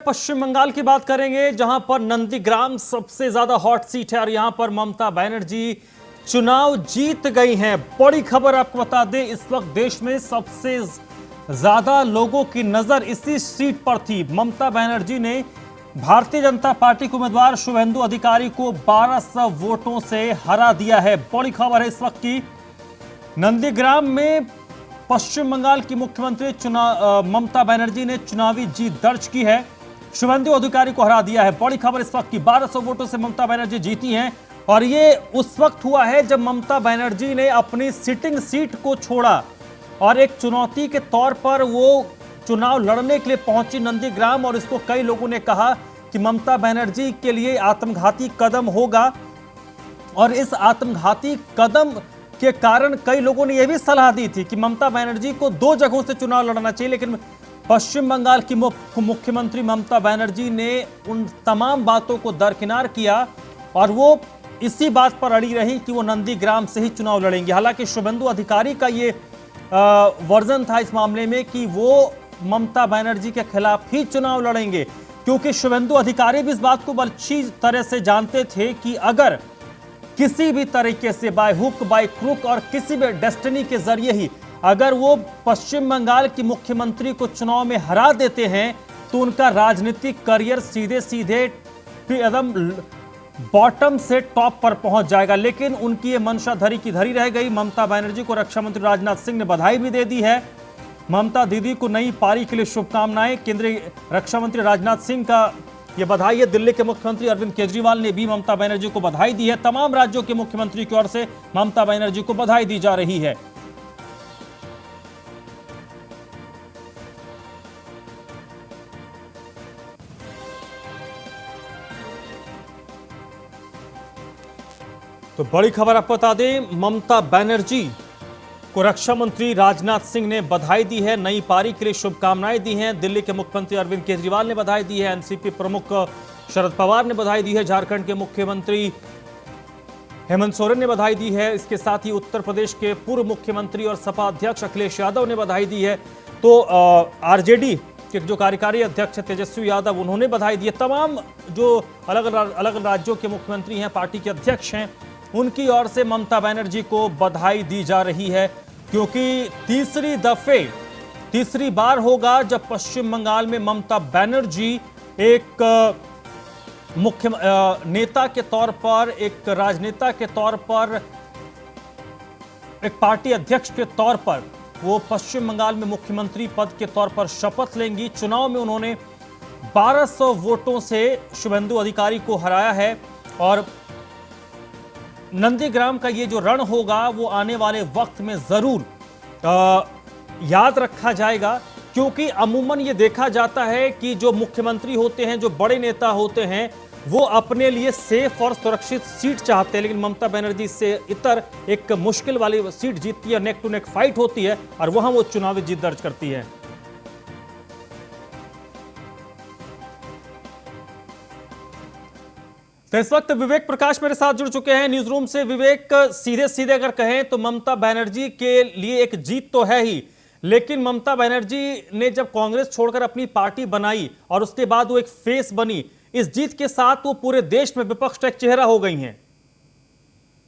पश्चिम बंगाल की बात करेंगे, जहां पर नंदीग्राम सबसे ज्यादा हॉट सीट है और यहां पर ममता बनर्जी चुनाव जीत गई हैं। बड़ी खबर आपको बता दें, इस वक्त देश में सबसे ज्यादा लोगों की नजर इसी सीट पर थी। ममता बनर्जी ने भारतीय जनता पार्टी के उम्मीदवार शुभेंदु अधिकारी को 1200 वोटों से हरा दिया है। बड़ी खबर है इस वक्त की, नंदीग्राम में पश्चिम बंगाल की मुख्यमंत्री ममता बनर्जी ने चुनावी जीत दर्ज की है, शुभेंदु अधिकारी को हरा दिया है। बड़ी खबर इस वक्त की, 1200 वोटों से ममता बनर्जी जीती हैं और ये उस वक्त हुआ है जब ममता बनर्जी ने अपनी सिटिंग सीट को छोड़ा और एक चुनौती के तौर पर वो चुनाव लड़ने के लिए पहुंची नंदीग्राम। और इसको कई लोगों ने कहा कि ममता बनर्जी के लिए आत्मघाती कदम होगा और इस आत्मघाती कदम के कारण कई लोगों ने यह भी सलाह दी थी कि ममता बनर्जी को 2 जगहों से चुनाव लड़ना चाहिए। लेकिन पश्चिम बंगाल की मुख्यमंत्री ममता बनर्जी ने उन तमाम बातों को दरकिनार किया और वो इसी बात पर अड़ी रही कि वो नंदीग्राम से ही चुनाव लड़ेंगे। हालांकि शुभेंदु अधिकारी का ये वर्जन था इस मामले में कि वो ममता बनर्जी के खिलाफ ही चुनाव लड़ेंगे, क्योंकि शुभेंदु अधिकारी भी इस बात को अच्छी तरह से जानते थे कि अगर किसी भी तरीके से बाय हुक बाय क्रुक और किसी भी डेस्टिनी के जरिए ही अगर वो पश्चिम बंगाल की मुख्यमंत्री को चुनाव में हरा देते हैं तो उनका राजनीतिक करियर सीधे सीधे एकदम बॉटम से टॉप पर पहुंच जाएगा। लेकिन उनकी ये मंशा धरी की धरी रह गई। ममता बनर्जी को रक्षा मंत्री राजनाथ सिंह ने बधाई भी दे दी है। ममता दीदी को नई पारी के लिए शुभकामनाएं। केंद्रीय रक्षा मंत्री राजनाथ सिंह का ये बधाई है। दिल्ली के मुख्यमंत्री अरविंद केजरीवाल ने भी ममता बनर्जी को बधाई दी है। तमाम राज्यों के मुख्यमंत्री की ओर से ममता बनर्जी को बधाई दी जा रही है। तो बड़ी खबर आपको बता दें, ममता बनर्जी को रक्षा मंत्री राजनाथ सिंह ने बधाई दी है, नई पारी के लिए शुभकामनाएं दी हैं। दिल्ली के मुख्यमंत्री अरविंद केजरीवाल ने बधाई दी है। एनसीपी प्रमुख शरद पवार ने बधाई दी है। झारखंड के मुख्यमंत्री हेमंत सोरेन ने बधाई दी है। इसके साथ ही उत्तर प्रदेश के पूर्व मुख्यमंत्री और सपा अध्यक्ष अखिलेश यादव ने बधाई दी है। तो आरजेडी के जो कार्यकारी अध्यक्ष तेजस्वी यादव, उन्होंने बधाई दी है। तमाम जो अलग अलग राज्यों के मुख्यमंत्री हैं, पार्टी के अध्यक्ष हैं, उनकी ओर से ममता बनर्जी को बधाई दी जा रही है, क्योंकि तीसरी बार होगा जब पश्चिम बंगाल में ममता बनर्जी एक मुख्य नेता के तौर पर, एक राजनेता के तौर पर, एक पार्टी अध्यक्ष के तौर पर वो पश्चिम बंगाल में मुख्यमंत्री पद के तौर पर शपथ लेंगी। चुनाव में उन्होंने 1200 वोटों से शुभेंदु अधिकारी को हराया है और नंदीग्राम का ये जो रण होगा वो आने वाले वक्त में जरूर याद रखा जाएगा, क्योंकि अमूमन ये देखा जाता है कि जो मुख्यमंत्री होते हैं, जो बड़े नेता होते हैं, वो अपने लिए सेफ और सुरक्षित सीट चाहते हैं। लेकिन ममता बनर्जी से इतर एक मुश्किल वाली सीट जीतती है, नेक टू नेक फाइट होती है और वहां वो चुनावी जीत दर्ज करती है। तो इस वक्त विवेक प्रकाश मेरे साथ जुड़ चुके हैं न्यूज रूम से। विवेक, सीधे सीधे अगर कहें तो ममता बनर्जी के लिए एक जीत तो है ही, लेकिन ममता बनर्जी ने जब कांग्रेस छोड़कर अपनी पार्टी बनाई और उसके बाद वो एक फेस बनी, इस जीत के साथ वो पूरे देश में विपक्ष का एक चेहरा हो गई हैं।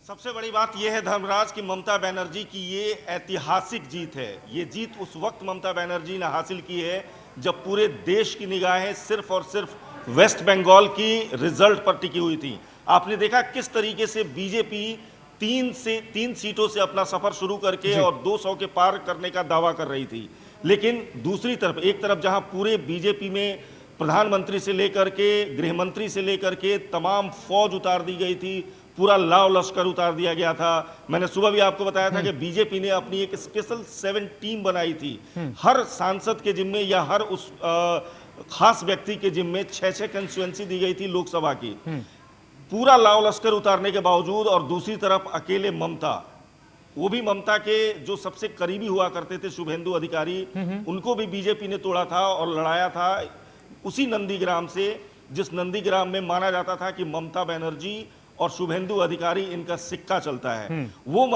सबसे बड़ी बात यह है धर्मराज की ममता बनर्जी की ये ऐतिहासिक जीत है। ये जीत उस वक्त ममता बनर्जी ने हासिल की है जब पूरे देश की निगाहें सिर्फ और सिर्फ वेस्ट बंगाल की रिजल्ट पर टिकी हुई थी। आपने देखा किस तरीके से बीजेपी 3 सीटों से अपना सफर शुरू करके और 200 के पार करने का दावा कर रही थी। लेकिन दूसरी तरफ, एक तरफ जहां पूरे बीजेपी में प्रधानमंत्री से लेकर के गृह मंत्री से लेकर के तमाम फौज उतार दी गई थी, पूरा लाव लश्कर उतार दिया गया था। मैंने सुबह भी आपको बताया था कि बीजेपी ने अपनी एक स्पेशल 7 टीम बनाई थी। हर सांसद के जिम्मे या हर उस खास व्यक्ति के जिम्मे 6-6 कंस्टिट्यूएंसी दी गई थी लोकसभा की। पूरा लाव लश्कर उतारने के बावजूद और दूसरी तरफ अकेले ममता, वो भी ममता के जो सबसे करीबी हुआ करते थे शुभेंदु अधिकारी, उनको भी बीजेपी ने तोड़ा था और लड़ाया था उसी नंदीग्राम से, जिस नंदीग्राम में माना जाता था कि ममता बनर्जी और शुभेंदु अधिकारी इनका सिक्का चलता है। वो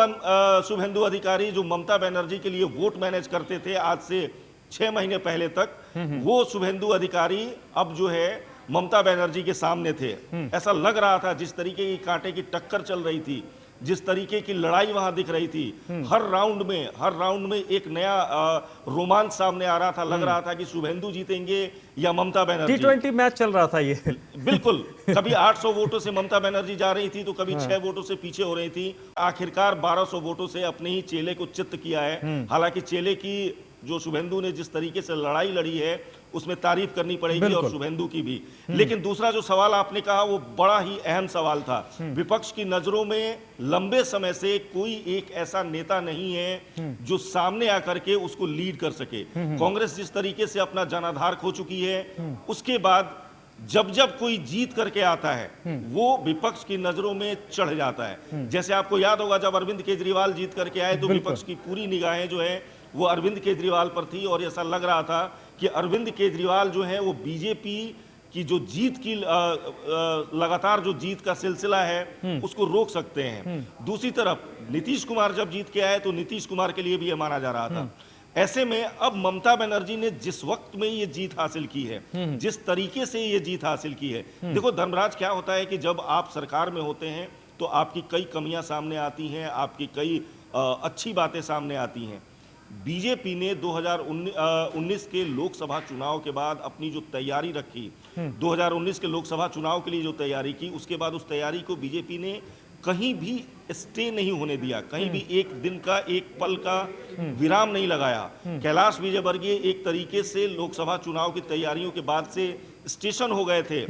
शुभेंदु अधिकारी जो ममता बनर्जी के लिए वोट मैनेज करते थे आज से 6 महीने पहले तक वो शुभेंदु अधिकारी अब जो है ममता बनर्जी के सामने थे। ऐसा लग रहा था जिस तरीके की कांटे की टक्कर चल रही थी, जिस तरीके की लड़ाई वहां दिख रही थी, हर राउंड में एक नया रोमांच सामने आ रहा था। लग रहा था कि शुभेंदु जीतेंगे या ममता बनर्जी। T20 मैच चल रहा था ये। बिल्कुल, कभी 800 वोटों से ममता बनर्जी जा रही थी तो कभी 6 वोटों से पीछे हो रही थी। आखिरकार 1200 वोटों से अपने ही चेले को चित्त किया है। हालांकि चेले की जो शुभेंदु ने जिस तरीके से लड़ाई लड़ी है उसमें तारीफ करनी पड़ेगी और शुभेंदु की भी। लेकिन दूसरा जो सवाल आपने कहा वो बड़ा ही अहम सवाल था। विपक्ष की नजरों में लंबे समय से कोई एक ऐसा नेता नहीं है जो सामने आकर के उसको लीड कर सके। कांग्रेस जिस तरीके से अपना जनाधार खो चुकी है, उसके बाद जब जब कोई जीत करके आता है वो विपक्ष की नजरों में चढ़ जाता है। जैसे आपको याद होगा जब अरविंद केजरीवाल जीत करके आए तो विपक्ष की पूरी निगाहें जो है वो अरविंद केजरीवाल पर थी और ऐसा लग रहा था कि अरविंद केजरीवाल जो है वो बीजेपी की जो जीत की लगातार जो जीत का सिलसिला है उसको रोक सकते हैं। दूसरी तरफ नीतीश कुमार जब जीत के आए तो नीतीश कुमार के लिए भी ये माना जा रहा था। ऐसे में अब ममता बनर्जी ने जिस वक्त में ये जीत हासिल की है, जिस तरीके से ये जीत हासिल की है, देखो धर्मराज क्या होता है कि जब आप सरकार में होते हैं तो आपकी कई कमियां सामने आती हैं, आपकी कई अच्छी बातें सामने आती हैं। बीजेपी ने 2019 के लोकसभा चुनाव के बाद अपनी जो तैयारी रखी, 2019 के लोकसभा चुनाव के लिए जो तैयारी की, उसके बाद उस तैयारी को बीजेपी ने कहीं भी स्टे नहीं होने दिया, कहीं भी एक दिन का एक पल का विराम नहीं लगाया। कैलाश विजयवर्गीय एक तरीके से लोकसभा चुनाव की तैयारियों के बाद से स्टेशन हो गए थे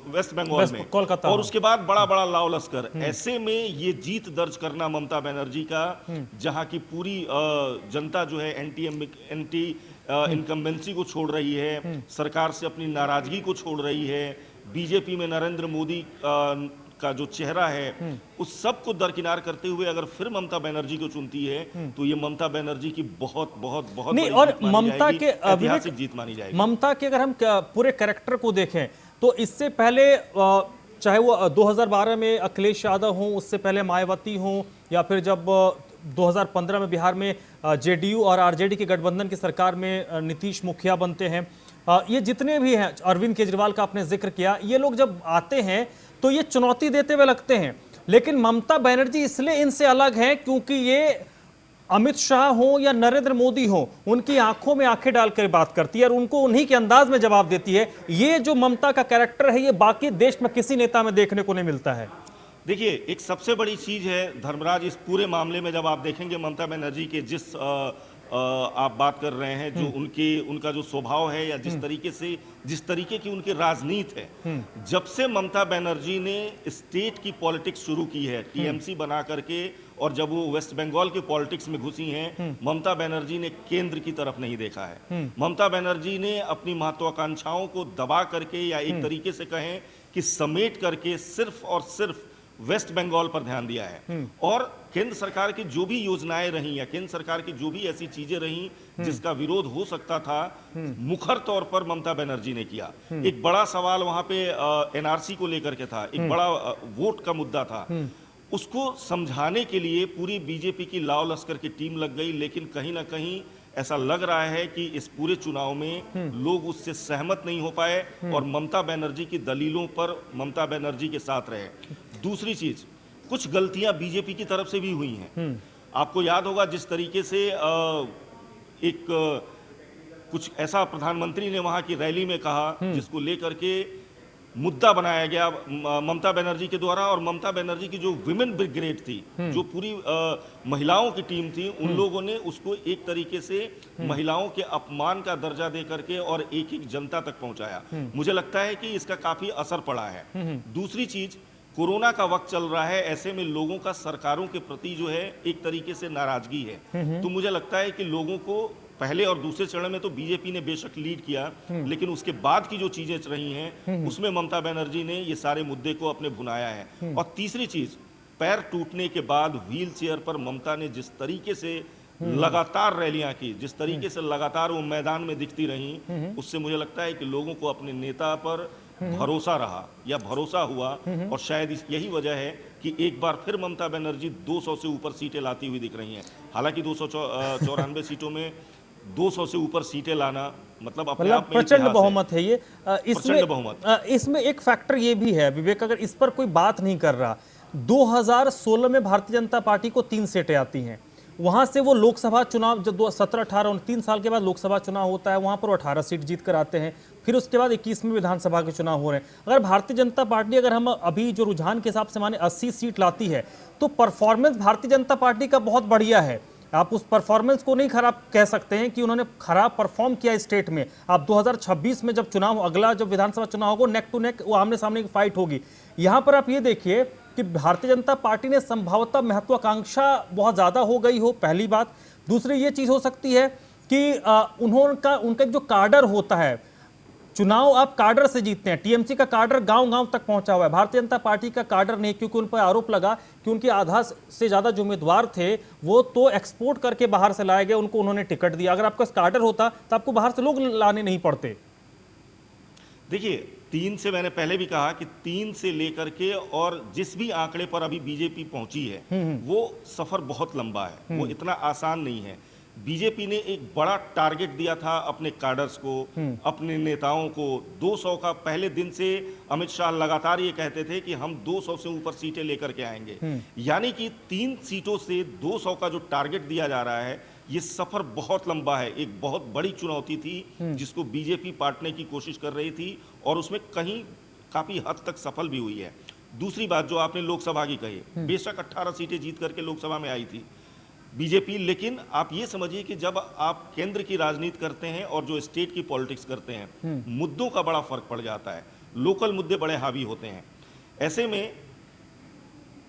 वेस्ट बंगाल में, कोलकाता, और उसके बाद बड़ा बड़ा लाव लश्कर। ऐसे में ये जीत दर्ज करना ममता बनर्जी का, जहां की पूरी जनता जो है एंटी इनकम्बेंसी को छोड़ रही है, सरकार से अपनी नाराजगी को छोड़ रही है, बीजेपी में नरेंद्र मोदी का जो चेहरा है उस सब को दरकिनार करते हुए अगर फिर ममता बनर्जी को चुनती है तो ये ममता बनर्जी की बहुत बहुत बहुत नहीं, और ममता के ऐतिहासिक जीत मानी जाएगी। ममता के अगर हम पूरे कैरेक्टर को देखें तो इससे पहले चाहे वो 2012 में अखिलेश यादव हों, उससे पहले मायावती हों, या फिर जब 2015 में बिहार में जेडीयू और आरजेडी के गठबंधन की सरकार में नीतीश मुखिया बनते हैं, ये जितने भी हैं, अरविंद केजरीवाल का आपने जिक्र किया, ये लोग जब आते हैं तो ये चुनौती देते हुए लगते हैं। लेकिन ममता बनर्जी इसलिए इनसे अलग है क्योंकि ये अमित शाह हो या नरेंद्र मोदी हो, उनकी आंखों में आंखें डालकर बात करती है और उनको उन्हीं के अंदाज में जवाब देती है। ये जो ममता का कैरेक्टर है ये बाकी देश में किसी नेता में देखने को नहीं मिलता है। देखिए, एक सबसे बड़ी चीज है धर्मराज इस पूरे मामले में, जब आप देखेंगे ममता बनर्जी के जिस आप बात कर रहे हैं, जो उनका जो स्वभाव है या जिस तरीके की उनकी राजनीति है, जब से ममता बनर्जी ने स्टेट की पॉलिटिक्स शुरू की है टीएमसी बना करके, और जब वो वेस्ट बंगाल की पॉलिटिक्स में घुसी हैं, ममता बनर्जी ने केंद्र की तरफ नहीं देखा है। ममता बनर्जी ने अपनी महत्वाकांक्षाओं को दबा करके या एक तरीके से कहें कि समेट करके सिर्फ और सिर्फ वेस्ट बंगाल पर ध्यान दिया है। और केंद्र सरकार की जो भी योजनाएं रही या केंद्र सरकार की जो भी ऐसी चीजें रही जिसका विरोध हो सकता था, मुखर तौर पर ममता बनर्जी ने किया। एक बड़ा सवाल वहां पे एनआरसी को लेकर के था, एक बड़ा वोट का मुद्दा था, उसको समझाने के लिए पूरी बीजेपी की लाव लश्कर की टीम लग गई। लेकिन कहीं ना कहीं ऐसा लग रहा है कि इस पूरे चुनाव में लोग उससे सहमत नहीं हो पाए और ममता बनर्जी की दलीलों पर ममता बनर्जी के साथ रहे। दूसरी चीज, कुछ गलतियां बीजेपी की तरफ से भी हुई हैं। आपको याद होगा जिस तरीके से कुछ ऐसा प्रधानमंत्री ने वहां की रैली में कहा जिसको लेकर के मुद्दा बनाया गया ममता बनर्जी के द्वारा, और ममता बनर्जी की जो विमेन ब्रिगेड थी, जो पूरी महिलाओं की टीम थी, उन लोगों ने उसको एक तरीके से महिलाओं के अपमान का दर्जा दे करके और एक एक जनता तक पहुंचाया। मुझे लगता है कि इसका काफी असर पड़ा है। दूसरी चीज, कोरोना का वक्त चल रहा है, ऐसे में लोगों का सरकारों के प्रति जो है एक तरीके से नाराजगी है। तो मुझे लगता है कि लोगों को पहले और दूसरे चरण में तो बीजेपी ने बेशक लीड किया, लेकिन उसके बाद की जो चीजें रही हैं उसमें ममता बनर्जी ने ये सारे मुद्दे को अपने भुनाया है। और तीसरी चीज, पैर टूटने के बाद व्हील चेयर पर ममता ने जिस तरीके से लगातार रैलियां की, जिस तरीके से लगातार वो मैदान में दिखती रही, उससे मुझे लगता है कि लोगों को अपने नेता पर भरोसा रहा या भरोसा हुआ। और शायद यही वजह है कि एक बार फिर ममता बनर्जी 200 से ऊपर सीटें लाती हुई दिख रही हैं। हालांकि 294 सीटों में 200 से ऊपर सीटें लाना मतलब अपने आप में प्रचंड इतिहास है। बहुमत है ये। इसमें प्रचंड बहुमत। इसमें एक फैक्टर ये भी है विवेक, अगर इस पर कोई बात नहीं कर रहा, 2016 में भारतीय जनता पार्टी को 3 सीटें आती हैं, वहां से वो लोकसभा चुनाव जब 17-18 3 साल के बाद लोकसभा चुनाव होता है, वहां पर वो 18 सीट जीत कर आते हैं, फिर उसके बाद 21 में विधानसभा के चुनाव हो रहे हैं। अगर भारतीय जनता पार्टी, अगर हम अभी जो रुझान के हिसाब से माने 80 सीट लाती है, तो परफॉर्मेंस भारतीय जनता पार्टी का बहुत बढ़िया है। आप उस परफॉर्मेंस को नहीं खराब कह सकते हैं कि उन्होंने खराब परफॉर्म किया स्टेट में। आप 2026 में जब चुनाव, अगला जब विधानसभा चुनाव होगा, नेक टू नेक वो आमने सामने की फाइट होगी। यहां पर आप ये देखिए कि भारतीय जनता पार्टी ने संभवतः महत्वाकांक्षा बहुत ज्यादा हो गई हो, पहली बात। दूसरी ये चीज हो सकती है कि उनका जो कार्डर होता है, चुनाव आप कार्डर से जीतते हैं। टीएमसी का कार्डर गांव-गांव तक पहुंचा हुआ है, भारतीय जनता पार्टी का कार्डर नहीं, क्योंकि उन पर आरोप लगा कि उनके आधा से ज्यादा जो उम्मीदवार थे वो तो एक्सपोर्ट करके बाहर से लाए गए, उनको उन्होंने टिकट दिया। अगर आपका कार्डर होता तो आपको बाहर से लोग लाने नहीं पड़ते। देखिए, 3 से मैंने पहले भी कहा कि 3 से लेकर के और जिस भी आंकड़े पर अभी बीजेपी पहुंची है वो सफर बहुत लंबा है, वो इतना आसान नहीं है। बीजेपी ने एक बड़ा टारगेट दिया था अपने कार्डर्स को, अपने नेताओं को। 200 का पहले दिन से अमित शाह लगातार ये कहते थे कि हम 200 से ऊपर सीटें लेकर के आएंगे, यानी कि 3 सीटों से 200 का जो टारगेट दिया जा रहा है, ये सफर बहुत लंबा है, एक बहुत बड़ी चुनौती थी जिसको बीजेपी पाटने की कोशिश कर रही थी और उसमें कहीं काफी हद तक सफल भी हुई है। दूसरी बात जो आपने लोकसभा की कही, बेशक 18 सीटें जीत करके लोकसभा में आई थी बीजेपी, लेकिन आप ये समझिए कि जब आप केंद्र की राजनीति करते हैं और जो स्टेट की पॉलिटिक्स करते हैं, मुद्दों का बड़ा फर्क पड़ जाता है, लोकल मुद्दे बड़े हावी होते हैं। ऐसे में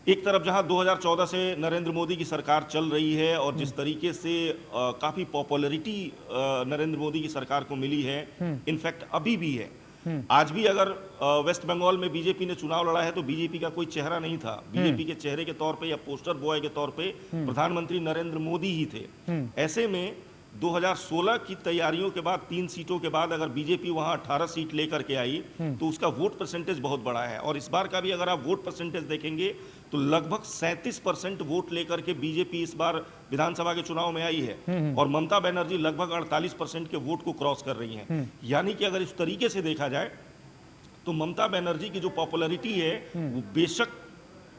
एक तरफ जहां 2014 से नरेंद्र मोदी की सरकार चल रही है और जिस तरीके से काफी पॉपुलैरिटी नरेंद्र मोदी की सरकार को मिली है, इनफैक्ट अभी भी है। आज भी अगर वेस्ट बंगाल में बीजेपी ने चुनाव लड़ा है तो बीजेपी का कोई चेहरा नहीं था, बीजेपी के चेहरे के तौर पे या पोस्टर बॉय के तौर पे प्रधानमंत्री नरेंद्र मोदी ही थे। ऐसे में 2016 की तैयारियों के बाद 3 सीटों के बाद अगर बीजेपी वहां 18 सीट लेकर के आई तो उसका वोट परसेंटेज बहुत बड़ा है। और इस बार का भी अगर आप वोट परसेंटेज देखेंगे तो लगभग 37% वोट लेकर के बीजेपी इस बार विधानसभा के चुनाव में आई है और ममता बनर्जी लगभग 48% के वोट को क्रॉस कर रही हैं। यानी कि अगर इस तरीके से देखा जाए तो ममता बनर्जी की जो पॉपुलैरिटी है वो बेशक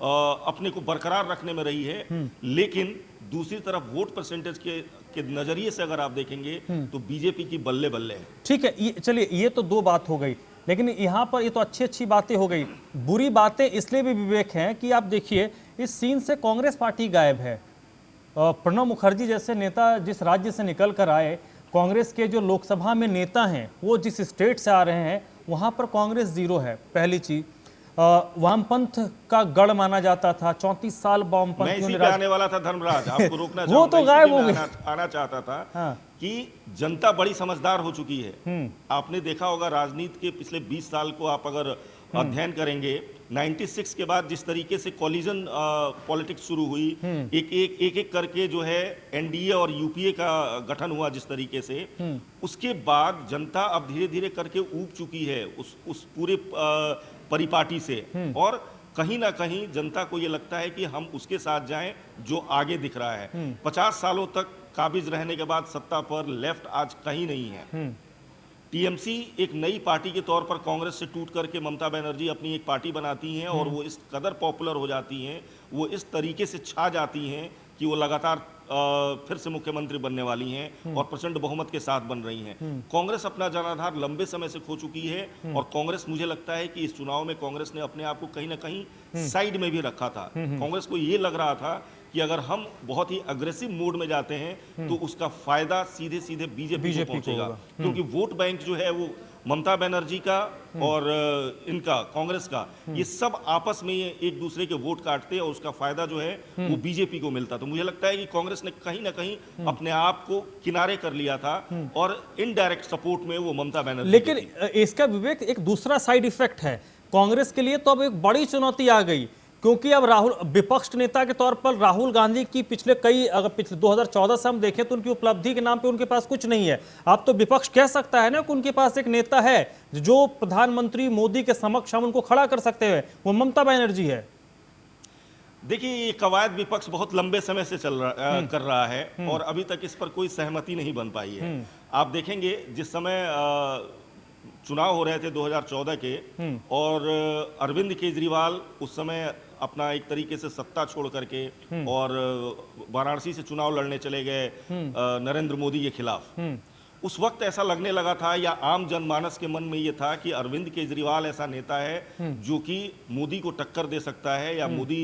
अपने को बरकरार रखने में रही है, लेकिन दूसरी तरफ वोट परसेंटेज के नजरिए से अगर आप देखेंगे तो बीजेपी की बल्ले बल्ले है। ठीक है, चलिए ये तो 2 बात हो गई, लेकिन यहाँ पर ये तो अच्छी बातें हो गई। बुरी बातें इसलिए भी विवेक हैं कि आप देखिए इस सीन से कांग्रेस पार्टी गायब है। प्रणब मुखर्जी जैसे नेता जिस राज्य से निकल कर आए, कांग्रेस के जो लोकसभा में नेता हैं वो जिस स्टेट से आ रहे हैं, वहाँ पर कांग्रेस जीरो है। पहली चीज, वामपंथ का गढ़ माना जाता था, 34 साल वामपंथियों ने आने वाला था धर्मराज, आपको रोकना वो तो गायब हो गए। आना चाहता था हाँ। कि जनता बड़ी समझदार हो चुकी है। आपने देखा होगा राजनीति के पिछले 20 साल को आप अगर अध्ययन करेंगे, 96 के बाद जिस तरीके से कॉलिजन पॉलिटिक्स शुरू हुई, एक करके जो है एनडीए और यूपीए का गठन हुआ जिस तरीके से, उसके बाद जनता अब धीरे धीरे करके ऊब चुकी है उस पूरे परिपाटी से और कहीं ना कहीं जनता को ये लगता है कि हम उसके साथ जाएं जो आगे दिख रहा है। 50 सालों तक काबिज रहने के बाद सत्ता पर लेफ्ट आज कहीं नहीं है। टीएमसी एक नई पार्टी के तौर पर कांग्रेस से टूट करके ममता बनर्जी अपनी एक पार्टी बनाती हैं और वो इस कदर पॉपुलर हो जाती हैं, वो इस तरीके से छा जाती हैं कि वो लगातार फिर से मुख्यमंत्री बनने वाली हैं और प्रचंड बहुमत के साथ बन रही हैं। कांग्रेस अपना जनाधार लंबे समय से खो चुकी है और कांग्रेस, मुझे लगता है कि इस चुनाव में कांग्रेस ने अपने आप को कहीं ना कहीं साइड में भी रखा था। कांग्रेस को ये लग रहा था कि अगर हम बहुत ही अग्रेसिव मोड में जाते हैं तो उसका फायदा सीधे सीधे बीजेपी को पहुंचेगा, क्योंकि वोट बैंक जो है वो ममता बनर्जी का और इनका कांग्रेस का, ये सब आपस में एक दूसरे के वोट काटते और उसका फायदा जो है वो बीजेपी को मिलता। तो मुझे लगता है कि कांग्रेस ने कहीं ना कहीं अपने आप को किनारे कर लिया था और इनडायरेक्ट सपोर्ट में वो ममता बनर्जी। लेकिन इसका विवेक एक दूसरा साइड इफेक्ट है कांग्रेस के लिए, तो अब एक बड़ी चुनौती आ गई, क्योंकि अब राहुल विपक्ष नेता के तौर पर राहुल गांधी की पिछले 2014 से हम देखें तो उनकी उपलब्धि के नाम पे उनके पास कुछ नहीं है। अब तो विपक्ष कह सकता है ना कि उनके पास एक नेता है जो प्रधानमंत्री मोदी के समक्ष हम उनको खड़ा कर सकते हैं, वो ममता बनर्जी है। देखिए, ये कवायद विपक्ष बहुत लंबे समय से कर रहा है और अभी तक इस पर कोई सहमति नहीं बन पाई है। आप देखेंगे जिस समय चुनाव हो रहे थे 2014 के और अरविंद केजरीवाल उस समय अपना एक तरीके से सत्ता छोड़ करके और वाराणसी से चुनाव लड़ने चले गए नरेंद्र मोदी के खिलाफ। उस वक्त ऐसा लगने लगा था या आम जनमानस के मन में ये था कि अरविंद केजरीवाल ऐसा नेता है जो कि मोदी को टक्कर दे सकता है या मोदी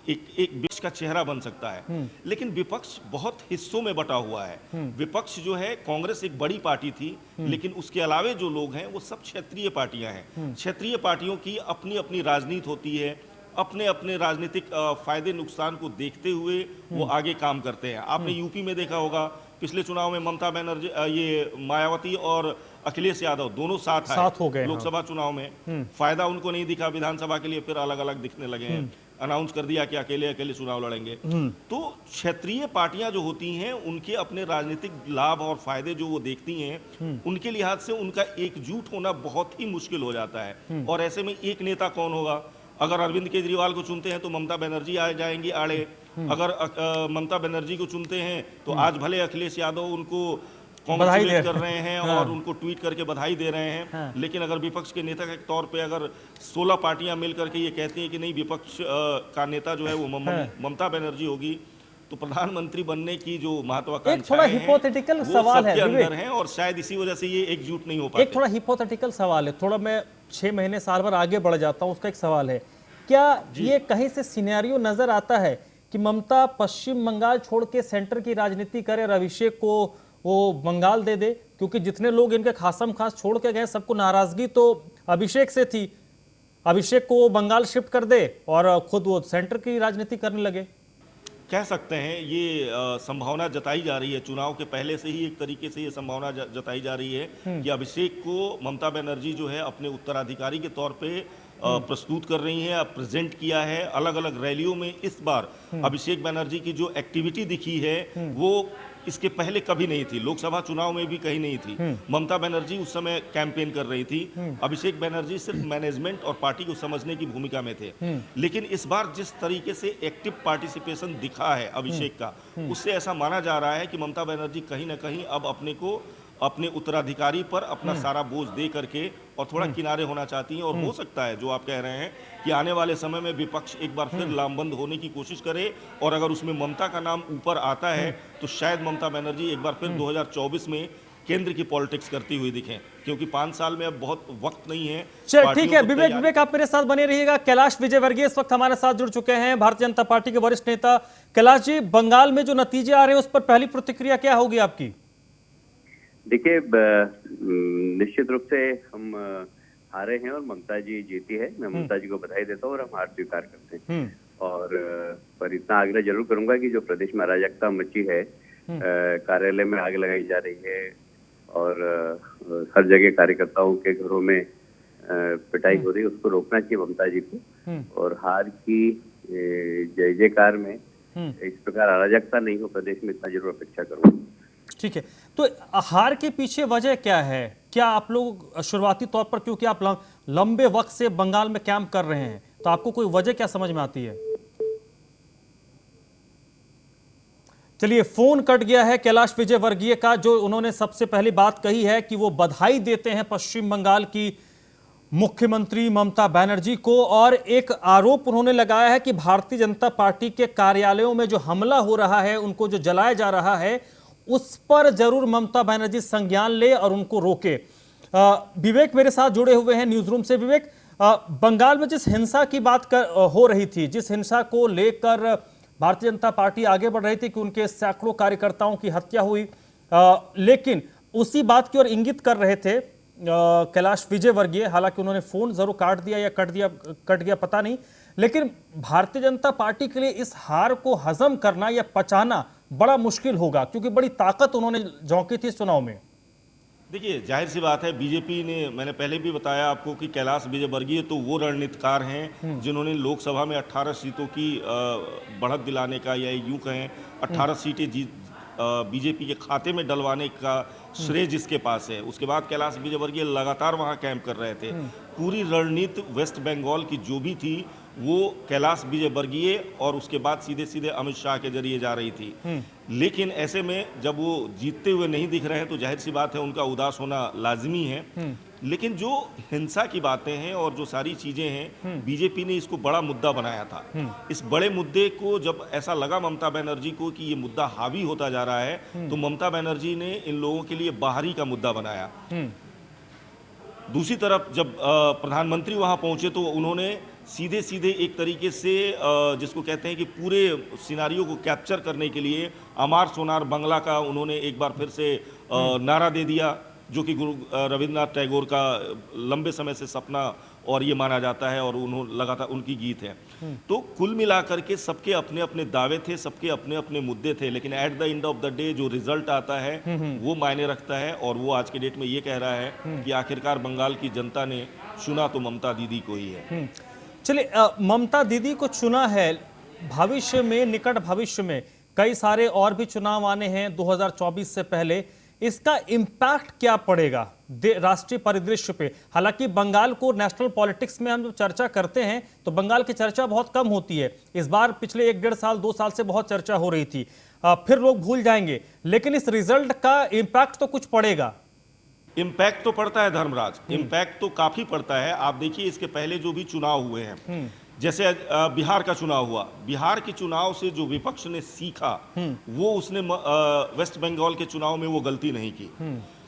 एक विपक्ष का चेहरा बन सकता है। लेकिन विपक्ष बहुत हिस्सों में बटा हुआ है। विपक्ष जो है, कांग्रेस एक बड़ी पार्टी थी, लेकिन उसके अलावे जो लोग हैं वो सब क्षेत्रीय पार्टियां हैं। क्षेत्रीय पार्टियों की अपनी अपनी राजनीति होती है, अपने अपने राजनीतिक फायदे नुकसान को देखते हुए वो आगे काम करते हैं। आपने यूपी में देखा होगा, पिछले चुनाव में ममता बनर्जी, ये मायावती और अखिलेश यादव दोनों साथ हो गए। लोकसभा चुनाव में फायदा उनको नहीं दिखा, विधानसभा के लिए फिर अलग अलग दिखने लगे हैं। अनाउंस कर दिया कि अकेले अकेले चुनाव लड़ेंगे। तो क्षेत्रीय पार्टियां जो होती हैं उनके अपने राजनीतिक लाभ और फायदे जो वो देखती हैं, उनके लिहाज से उनका एकजुट होना बहुत ही मुश्किल हो जाता है। और ऐसे में एक नेता कौन होगा? अगर अरविंद केजरीवाल को चुनते हैं तो ममता बनर्जी आ जाएंगी आड़े। अगर ममता बनर्जी को चुनते हैं तो आज भले अखिलेश यादव उनको कांग्रेचुलेट कर रहे हैं और उनको ट्वीट करके बधाई दे रहे हैं, लेकिन अगर विपक्ष के नेता के तौर पे अगर 16 पार्टियां मिल करके ये कहती हैं कि नहीं, विपक्ष का नेता जो है वो ममता बनर्जी होगी, तो प्रधानमंत्री बनने की जो महत्वाकांक्षाएं थोड़ा हिपोथेटिकल सवाल है अंदर हैं और शायद इसी वजह से ये एकजुट नहीं हो पाते। एक थोड़ा हिपोथेटिकल सवाल है, थोड़ा मैं 6 महीने साल भर आगे बढ़ जाता हूं। उसका एक सवाल है, क्या ये कहीं से सिनेरियो नजर आता है कि ममता पश्चिम बंगाल छोड़ के सेंटर की राजनीति करे और अभिषेक को वो बंगाल दे दे? क्योंकि जितने लोग इनके खासम खास छोड़ के गए, सबको नाराजगी तो अभिषेक से थी। अभिषेक को वो बंगाल शिफ्ट कर दे और खुद वो सेंटर की राजनीति करने लगे। कह सकते हैं ये संभावना जताई जा रही है। चुनाव के पहले से ही एक तरीके से ये संभावना जताई जा रही है कि अभिषेक को ममता बनर्जी जो है अपने उत्तराधिकारी के तौर पे प्रस्तुत कर रही हैं, प्रेजेंट किया है अलग अलग रैलियों में। इस बार अभिषेक बनर्जी की जो एक्टिविटी दिखी है वो इसके पहले कभी नहीं थी। लोकसभा चुनाव में भी कहीं नहीं थी। ममता बनर्जी उस समय कैंपेन कर रही थी, अभिषेक बनर्जी सिर्फ मैनेजमेंट और पार्टी को समझने की भूमिका में थे। लेकिन इस बार जिस तरीके से एक्टिव पार्टिसिपेशन दिखा है अभिषेक का, उससे ऐसा माना जा रहा है कि ममता बनर्जी कहीं ना कहीं अब अपने को अपने उत्तराधिकारी पर अपना सारा बोझ दे करके और थोड़ा किनारे होना चाहती हैं। और हो सकता है जो आप कह रहे हैं कि आने वाले समय में विपक्ष एक बार फिर लामबंद होने की कोशिश करे और अगर उसमें ममता का नाम ऊपर आता है तो शायद ममता बनर्जी एक बार फिर 2024 में केंद्र की पॉलिटिक्स करती हुई दिखें, क्योंकि 5 साल में अब बहुत वक्त नहीं है। चल ठीक है, विवेक आप मेरे साथ बने रहिएगा। कैलाश विजयवर्गीय इस वक्त हमारे साथ जुड़ चुके हैं, भारतीय जनता पार्टी के वरिष्ठ नेता। कैलाश जी, बंगाल में जो नतीजे आ रहे हैं उस पर पहली प्रतिक्रिया क्या होगी आपकी? देखिए, निश्चित रूप से हम हारे हैं और ममता जी जीती है। मैं ममता जी को बधाई देता हूँ और हम हार स्वीकार करते हैं। और पर इतना आग्रह जरूर करूंगा कि जो प्रदेश में अराजकता मची है, कार्यालय में आग लगाई जा रही है और हर जगह कार्यकर्ताओं के घरों में पिटाई हो रही है, उसको रोकना चाहिए ममता जी को। और हार की जय जयकार में इस प्रकार अराजकता नहीं हो प्रदेश में, इतना जरूर अपेक्षा करूंगा। ठीक है, तो हार के पीछे वजह क्या है? क्या आप लोग शुरुआती तौर पर, क्योंकि आप लंबे वक्त से बंगाल में कैंप कर रहे हैं, तो आपको कोई वजह क्या समझ में आती है? चलिए, फोन कट गया है कैलाश विजयवर्गीय का। जो उन्होंने सबसे पहली बात कही है कि वो बधाई देते हैं पश्चिम बंगाल की मुख्यमंत्री ममता बनर्जी को, और एक आरोप उन्होंने लगाया है कि भारतीय जनता पार्टी के कार्यालयों में जो हमला हो रहा है, उनको जो जलाया जा रहा है, उस पर जरूर ममता बनर्जी संज्ञान ले और उनको रोके। विवेक मेरे साथ जुड़े हुए हैं न्यूज रूम से। विवेक, बंगाल में जिस हिंसा की बात हो रही थी, जिस हिंसा को लेकर भारतीय जनता पार्टी आगे बढ़ रही थी कि उनके सैकड़ों कार्यकर्ताओं की हत्या हुई, लेकिन उसी बात की ओर इंगित कर रहे थे कैलाश विजयवर्गीय। हालांकि उन्होंने फोन जरूर काट दिया या कट गया पता नहीं, लेकिन भारतीय जनता पार्टी के लिए इस हार को हजम करना या पचाना बड़ा मुश्किल होगा, क्योंकि बड़ी ताकत उन्होंने झोंकी थी इस चुनाव में। देखिए, जाहिर सी बात है, बीजेपी ने, मैंने पहले भी बताया आपको कि कैलाश विजयवर्गीय तो वो रणनीतिकार हैं जिन्होंने लोकसभा में 18 सीटों की बढ़त दिलाने का, या यूं कहें 18 सीटें बीजेपी के खाते में डलवाने का श्रेय जिसके पास है। उसके बाद कैलाश विजयवर्गीय लगातार वहां कैंप कर रहे थे। पूरी रणनीति वेस्ट बंगाल की जो भी थी वो कैलाश विजयवर्गीय और उसके बाद सीधे सीधे अमित शाह के जरिए जा रही थी। लेकिन ऐसे में जब वो जीतते हुए नहीं दिख रहे हैं तो जाहिर सी बात है उनका उदास होना लाजमी है। लेकिन जो हिंसा की बातें हैं और जो सारी चीजें हैं, बीजेपी ने इसको बड़ा मुद्दा बनाया था। इस बड़े मुद्दे को जब ऐसा लगा ममता बनर्जी को कि ये मुद्दा हावी होता जा रहा है, तो ममता बनर्जी ने इन लोगों के लिए बाहरी का मुद्दा बनाया। दूसरी तरफ जब प्रधानमंत्री वहां पहुंचे तो उन्होंने सीधे सीधे एक तरीके से जिसको कहते हैं कि पूरे सिनारियो को कैप्चर करने के लिए अमार सोनार बंगला का उन्होंने एक बार फिर से नारा दे दिया, जो कि गुरु रविंद्रनाथ टैगोर का लंबे समय से सपना और ये माना जाता है और उन्होंने लगातार उनकी गीत है। तो कुल मिलाकर के सबके अपने अपने दावे थे, सबके अपने अपने मुद्दे थे, लेकिन at the end of the day जो रिजल्ट आता है वो मायने रखता है। और वो आज के डेट में ये कह रहा है कि आखिरकार बंगाल की जनता ने चुना तो ममता दीदी को ही है। चलिए, ममता दीदी को चुना है, भविष्य में, निकट भविष्य में कई सारे और भी चुनाव आने हैं 2024 से पहले, इसका इम्पैक्ट क्या पड़ेगा राष्ट्रीय परिदृश्य पे? हालांकि बंगाल को नेशनल पॉलिटिक्स में हम जब चर्चा करते हैं तो बंगाल की चर्चा बहुत कम होती है। इस बार पिछले 1-1.5 साल 2 साल से बहुत चर्चा हो रही थी, फिर लोग भूल जाएंगे, लेकिन इस रिजल्ट का इम्पैक्ट तो कुछ पड़ेगा। इम्पैक्ट तो पड़ता है धर्मराज, इम्पैक्ट तो काफी पड़ता है। आप देखिए इसके पहले जो भी चुनाव हुए हैं, जैसे बिहार का चुनाव हुआ, बिहार के चुनाव से जो विपक्ष ने सीखा वो उसने वेस्ट बंगाल के चुनाव में वो गलती नहीं की।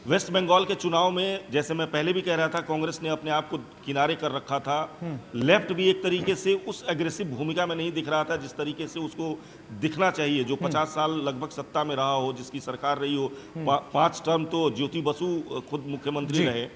वेस्ट बंगाल के चुनाव में, जैसे मैं पहले भी कह रहा था, कांग्रेस ने अपने आप को किनारे कर रखा था। लेफ्ट भी एक तरीके से उस एग्रेसिव भूमिका में नहीं दिख रहा था जिस तरीके से उसको दिखना चाहिए, जो 50 साल लगभग सत्ता में रहा हो, जिसकी सरकार रही हो, 5 टर्म तो ज्योति बसु खुद मुख्यमंत्री रहे।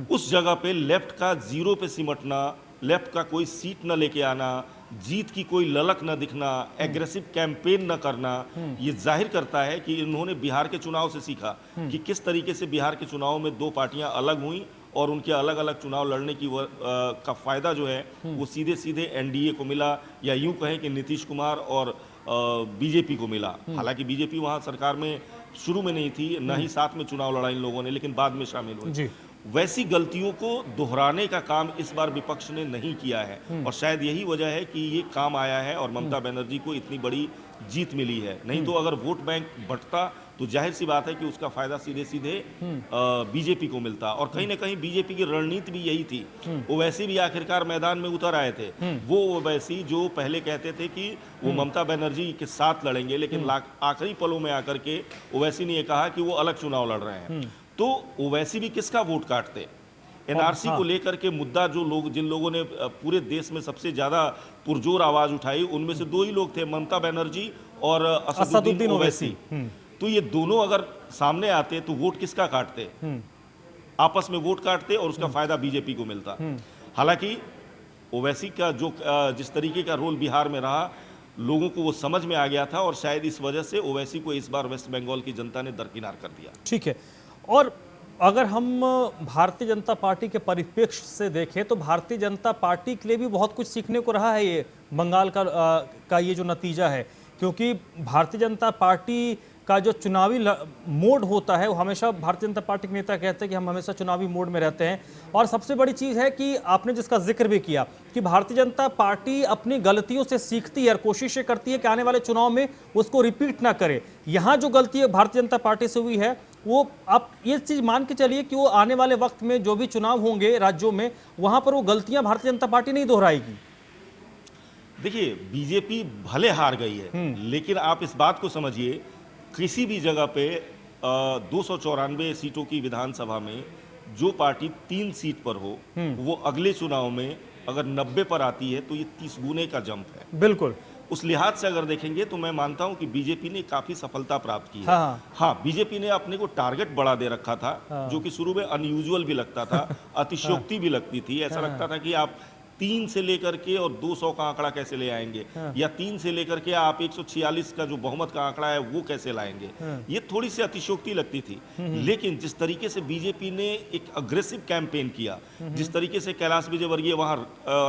उस जगह पे लेफ्ट का जीरो पे सिमटना, लेफ्ट का कोई सीट न लेके आना, जीत की कोई ललक न दिखना, एग्रेसिव कैंपेन न करना, ये जाहिर करता है कि इन्होंने बिहार के चुनाव से सीखा कि किस तरीके से बिहार के चुनाव में 2 पार्टियां अलग हुई और उनके अलग अलग चुनाव लड़ने की का फायदा जो है वो सीधे सीधे एनडीए को मिला, या यूं कहें कि नीतीश कुमार और बीजेपी को मिला। हालांकि बीजेपी वहां सरकार में शुरू में नहीं थी, न ही साथ में चुनाव लड़ा इन लोगों ने, लेकिन बाद में शामिल हुए। वैसी गलतियों को दोहराने का काम इस बार विपक्ष ने नहीं किया है और शायद यही वजह है कि ये काम आया है और ममता बनर्जी को इतनी बड़ी जीत मिली है। नहीं तो अगर वोट बैंक बढ़ता तो जाहिर सी बात है कि उसका फायदा सीधे सीधे बीजेपी को मिलता। और कहीं ना कहीं बीजेपी की रणनीति भी यही थी। ओवैसी भी आखिरकार मैदान में उतर आए थे। वो ओवैसी जो पहले कहते थे कि वो ममता बनर्जी के साथ लड़ेंगे, लेकिन आखिरी पलों में आकर के ओवैसी ने यह कहा कि वो अलग चुनाव लड़ रहे हैं। तो ओवैसी भी किसका वोट काटते? एनआरसी को लेकर के मुद्दा जो लोग, जिन लोगों ने पूरे देश में सबसे ज्यादा पुरजोर आवाज उठाई, उनमें से 2 ही लोग थे, ममता बनर्जी और असदुद्दीन ओवैसी। तो ये दोनों अगर सामने आते तो वोट किसका काटते? आपस में वोट काटते और उसका फायदा बीजेपी को मिलता। हालांकि ओवैसी का जो जिस तरीके का रोल बिहार में रहा, लोगों को वो समझ में आ गया था और शायद इस वजह से ओवैसी को इस बार वेस्ट बंगाल की जनता ने दरकिनार कर दिया। ठीक है, और अगर हम भारतीय जनता पार्टी के परिप्रेक्ष्य से देखें तो भारतीय जनता पार्टी के लिए भी बहुत कुछ सीखने को रहा है ये बंगाल का ये जो नतीजा है, क्योंकि भारतीय जनता पार्टी का जो चुनावी मोड होता है वो हमेशा भारतीय जनता पार्टी के नेता कहते हैं कि हम हमेशा चुनावी मोड में रहते हैं। और सबसे बड़ी चीज़ है कि आपने जिसका जिक्र भी किया कि भारतीय जनता पार्टी अपनी गलतियों से सीखती है और कोशिशें करती है कि आने वाले चुनाव में उसको रिपीट ना करे। यहाँ जो गलती भारतीय जनता पार्टी से हुई है वो आप ये चीज़ मान के चलिए कि वो आने वाले वक्त में जो भी चुनाव होंगे राज्यों में, वहाँ पर वो गलतियाँ भारतीय जनता पार्टी नहीं दोहराएगी। देखिए, बीजेपी भले हार गई है, लेकिन आप इस बात को समझिए, किसी भी जगह पे 294 सीटों की विधानसभा में जो पार्टी 3 सीट पर हो, वो अगले चुनाव में अगर 90 पर आती है तो ये 30 गुने का जंप है। बिल्कुल, उस लिहाज से अगर देखेंगे तो मैं मानता हूं कि बीजेपी ने काफी सफलता प्राप्त की है। हाँ, बीजेपी ने अपने को टारगेट बड़ा दे रखा था, जो कि शुरू में अनयूजुअल भी लगता था, अतिशयोक्ति भी लगती थी। ऐसा लगता था कि आप 3 से लेकर के और 200 का आंकड़ा कैसे ले आएंगे, या 3 से लेकर के आप 146 का जो बहुमत का आंकड़ा है वो कैसे लाएंगे। ये थोड़ी सी अतिशयोक्ति लगती थी। लेकिन जिस तरीके से बीजेपी ने एक अग्रेसिव कैंपेन किया, जिस तरीके से कैलाश विजयवर्गीय वहां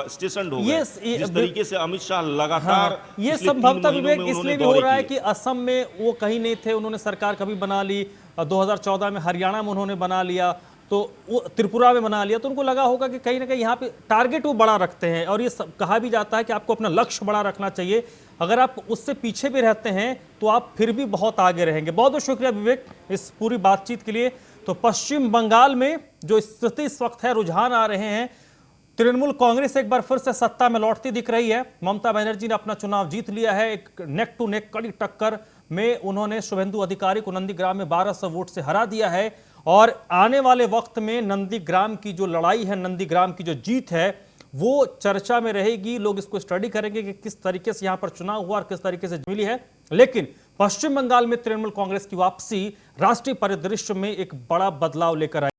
स्टेशन हो गए, जिस तरीके से अमित शाह लगातार, ये संभवतः विवेक इसलिए भी हो रहा है कि असम में वो कहीं नहीं थे, उन्होंने सरकार कभी बना ली, 2014 में हरियाणा में उन्होंने बना लिया, तो वो त्रिपुरा में बना लिया, तो उनको लगा होगा कि कहीं ना कहीं यहाँ पे टारगेट वो बड़ा रखते हैं। और ये सब कहा भी जाता है कि आपको अपना लक्ष्य बड़ा रखना चाहिए, अगर आप उससे पीछे भी रहते हैं तो आप फिर भी बहुत आगे रहेंगे। बहुत बहुत शुक्रिया विवेक इस पूरी बातचीत के लिए। तो पश्चिम बंगाल में जो स्थिति इस वक्त है, रुझान आ रहे हैं, तृणमूल कांग्रेस एक बार फिर से सत्ता में लौटती दिख रही है। ममता बनर्जी ने अपना चुनाव जीत लिया है। एक नेक टू नेक कड़ी टक्कर में उन्होंने शुभेंदु अधिकारी को नंदीग्राम में 1200 वोट से हरा दिया है। और आने वाले वक्त में नंदीग्राम की जो लड़ाई है, नंदीग्राम की जो जीत है, वो चर्चा में रहेगी। लोग इसको स्टडी करेंगे कि किस तरीके से यहां पर चुनाव हुआ और किस तरीके से मिली है। लेकिन पश्चिम बंगाल में तृणमूल कांग्रेस की वापसी राष्ट्रीय परिदृश्य में एक बड़ा बदलाव लेकर आई।